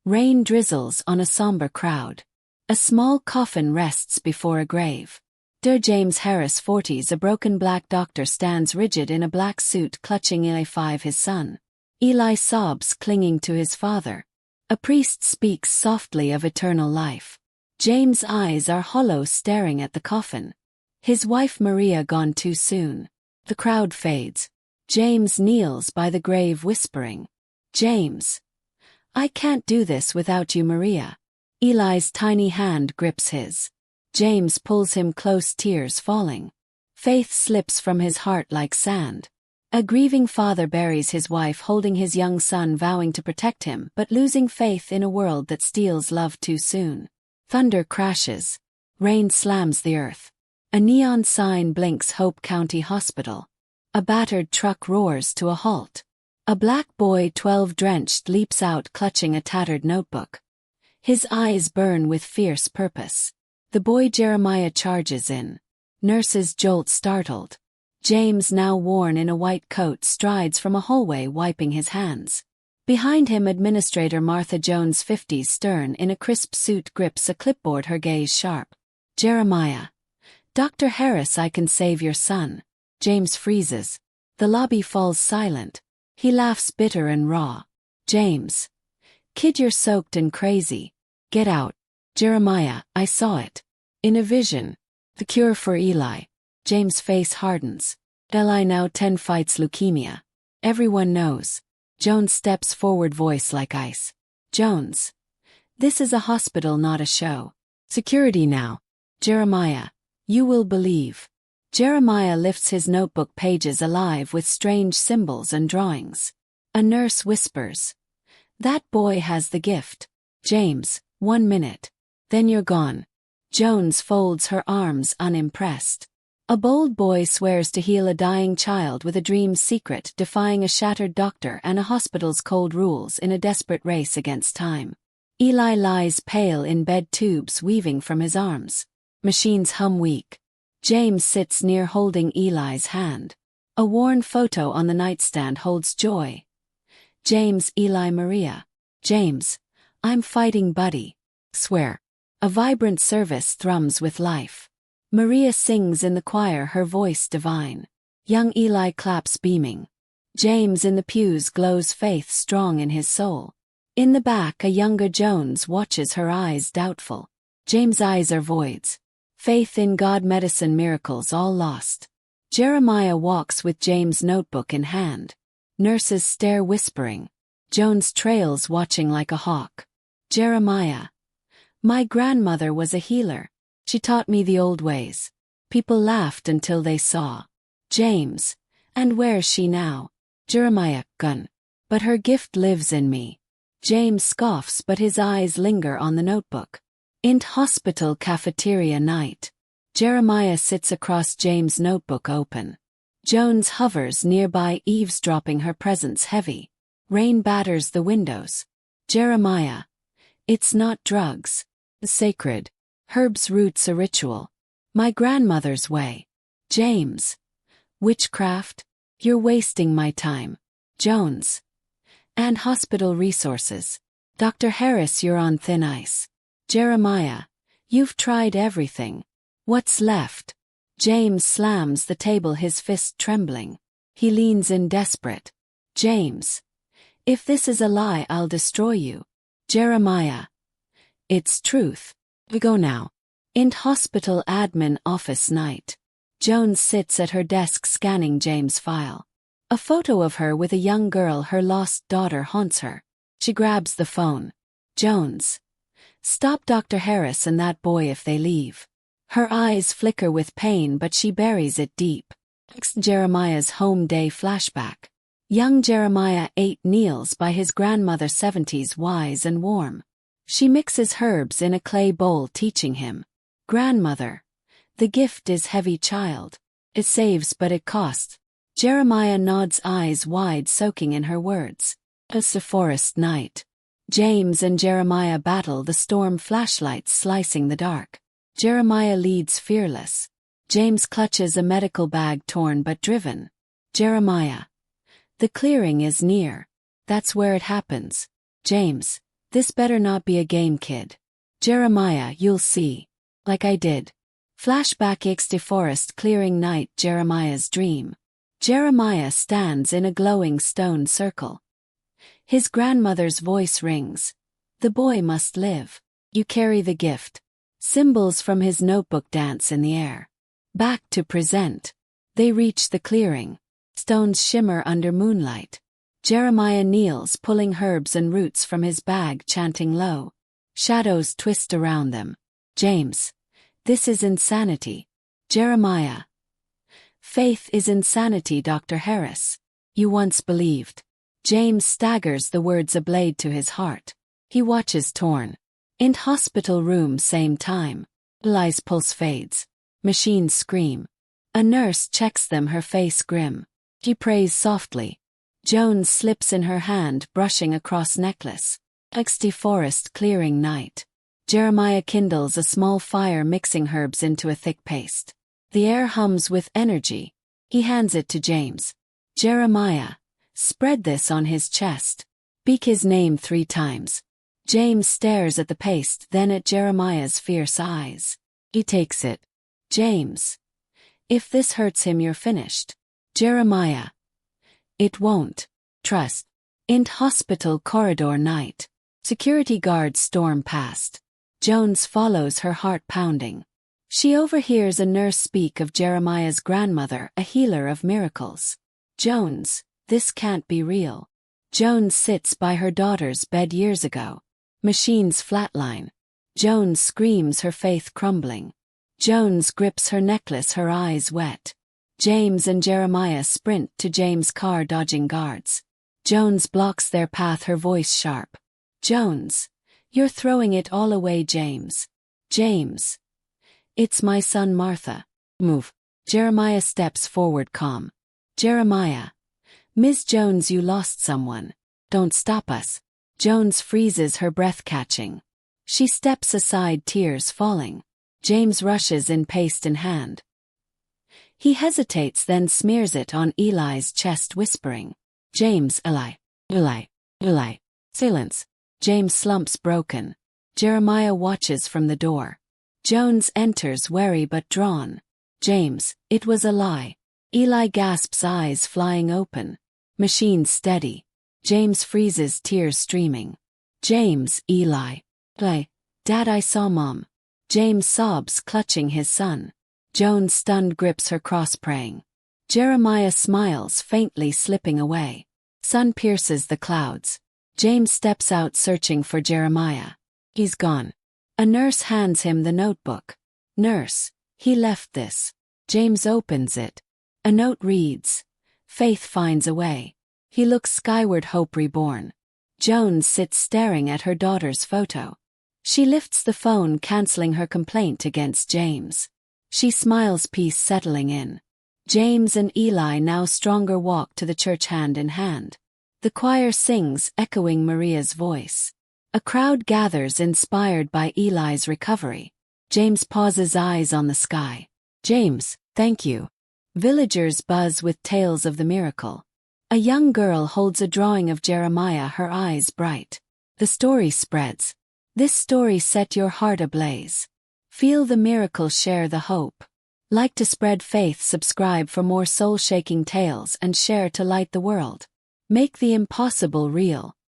Rain drizzles on a somber crowd. A small coffin rests before a grave. James Harris 40s, a broken black doctor, stands rigid in a black suit clutching Eli 5, his son. Eli sobs, clinging to his father. A priest speaks softly of eternal life. James' eyes are hollow, staring at the coffin. His wife Maria gone too soon. The crowd fades. James kneels by the grave whispering, "James, I can't do this without you, Maria." Eli's tiny hand grips his. James pulls him close, tears falling. Faith slips from his heart like sand. A grieving father buries his wife, holding his young son, vowing to protect him, but losing faith in a world that steals love too soon. Thunder crashes. Rain slams the earth. A neon sign blinks, Hope County Hospital. A battered truck roars to a halt. A black boy, 12 drenched, leaps out, clutching a tattered notebook. His eyes burn with fierce purpose. The boy Jeremiah charges in. Nurses jolt, startled. James, now worn in a white coat, strides from a hallway, wiping his hands. Behind him, Administrator Martha Jones, 50s, stern in a crisp suit, grips a clipboard, her gaze sharp. "Jeremiah. Dr. Harris, I can save your son." James freezes. The lobby falls silent. He laughs, bitter and raw. "James. Kid, you're soaked and crazy. Get out." "Jeremiah, I saw it. In a vision. The cure for Eli." James' face hardens. "Eli now 10 fights leukemia. Everyone knows." Jones steps forward, voice like ice. "Jones. This is a hospital, not a show. Security now. Jeremiah. You will believe." Jeremiah lifts his notebook, pages alive with strange symbols and drawings. A nurse whispers, "That boy has the gift." "James, 1 minute. Then you're gone." Jones folds her arms, unimpressed. A bold boy swears to heal a dying child with a dream secret, defying a shattered doctor and a hospital's cold rules in a desperate race against time. Eli lies pale in bed, tubes weaving from his arms. Machines hum weak. James sits near, holding Eli's hand. A worn photo on the nightstand holds joy. "James, Eli, Maria." "James, I'm fighting, buddy. Swear." A vibrant service thrums with life. Maria sings in the choir, her voice divine. Young Eli claps, beaming. James in the pews glows, faith strong in his soul. In the back, a younger Jones watches, her eyes doubtful. James' eyes are voids. Faith in God, medicine, miracles all lost. Jeremiah walks with James' notebook in hand. Nurses stare, whispering. Jones trails, watching like a hawk. Jeremiah. "My grandmother was a healer. She taught me the old ways." People laughed until they saw. James. "And where's she now?" Jeremiah. "Gone. But her gift lives in me." James scoffs, but his eyes linger on the notebook. "Int hospital cafeteria night." Jeremiah sits across, James' notebook open. Jones hovers nearby, eavesdropping, her presence heavy. Rain batters the windows. Jeremiah. "It's not drugs. Sacred. Herbs, roots, a ritual. My grandmother's way." James. "Witchcraft? You're wasting my time." Jones. "And hospital resources. Dr. Harris, you're on thin ice." Jeremiah. "You've tried everything. What's left?" James slams the table, his fist trembling. He leans in, desperate. James. "If this is a lie, I'll destroy you." Jeremiah. "It's truth. We go now." In hospital admin office night. Jones sits at her desk, scanning James' file. A photo of her with a young girl, her lost daughter, haunts her. She grabs the phone. Jones. "Stop Dr. Harris and that boy if they leave." Her eyes flicker with pain, but she buries it deep. Jeremiah's home day flashback. Young Jeremiah 8 kneels by his grandmother 70s, wise and warm. She mixes herbs in a clay bowl, teaching him. Grandmother. "The gift is heavy, child. It saves, but it costs." Jeremiah nods, eyes wide, soaking in her words. It's a forest night. James and Jeremiah battle, the storm, flashlights slicing the dark. Jeremiah leads, fearless. James clutches a medical bag, torn but driven. Jeremiah. "The clearing is near. That's where it happens." James. This better not be a game, kid. Jeremiah, you'll see. Like I did. Flashback X to forest clearing night, Jeremiah's dream. Jeremiah stands in a glowing stone circle. His grandmother's voice rings. The boy must live. You carry the gift. Symbols from his notebook dance in the air. Back to present. They reach the clearing. Stones shimmer under moonlight. Jeremiah kneels, pulling herbs and roots from his bag, chanting low. Shadows twist around them. James. This is insanity. Jeremiah. Faith is insanity, Dr. Harris. You once believed. James staggers, the words a blade to his heart. He watches torn. In hospital room, same time. Eli's pulse fades. Machines scream. A nurse checks them, her face grim. He prays softly. Jones slips in her hand, brushing across necklace. XD forest clearing night. Jeremiah kindles a small fire, mixing herbs into a thick paste. The air hums with energy. He hands it to James. Jeremiah. Spread this on his chest. Speak his name 3 times. James stares at the paste, then at Jeremiah's fierce eyes. He takes it. James. If this hurts him, you're finished. Jeremiah. It won't. Trust. In hospital corridor night. Security guards storm past. Jones follows, her heart pounding. She overhears a nurse speak of Jeremiah's grandmother, a healer of miracles. Jones, this can't be real. Jones sits by her daughter's bed years ago. Machines flatline. Jones screams, her faith crumbling. Jones grips her necklace, her eyes wet. James and Jeremiah sprint to James' car, dodging guards. Jones blocks their path, her voice sharp. Jones. You're throwing it all away, James. James. It's my son, Martha. Move. Jeremiah steps forward, calm. Jeremiah. Ms. Jones, you lost someone. Don't stop us. Jones freezes, her breath catching. She steps aside, tears falling. James rushes in, paste in hand. He hesitates, then smears it on Eli's chest, whispering. James, Eli. Eli. Eli. Silence. James slumps, broken. Jeremiah watches from the door. Jones enters, wary but drawn. James, it was a lie. Eli gasps, eyes flying open. Machines steady. James freezes, tears streaming. James, Eli. Eli. Dad, I saw Mom. James sobs, clutching his son. Jones, stunned, grips her cross, praying. Jeremiah smiles, faintly slipping away. Sun pierces the clouds. James steps out, searching for Jeremiah. He's gone. A nurse hands him the notebook. Nurse, he left this. James opens it. A note reads. Faith finds a way. He looks skyward, hope reborn. Jones sits staring at her daughter's photo. She lifts the phone, canceling her complaint against James. She smiles, peace settling in. James and Eli, now stronger, walk to the church, hand in hand. The choir sings, echoing Maria's voice. A crowd gathers, inspired by Eli's recovery. James pauses, eyes on the sky. James, thank you. Villagers buzz with tales of the miracle. A young girl holds a drawing of Jeremiah, her eyes bright. The story spreads. This story set your heart ablaze. Feel the miracle, share the hope. Like to spread faith, subscribe for more soul-shaking tales, and share to light the world. Make the impossible real.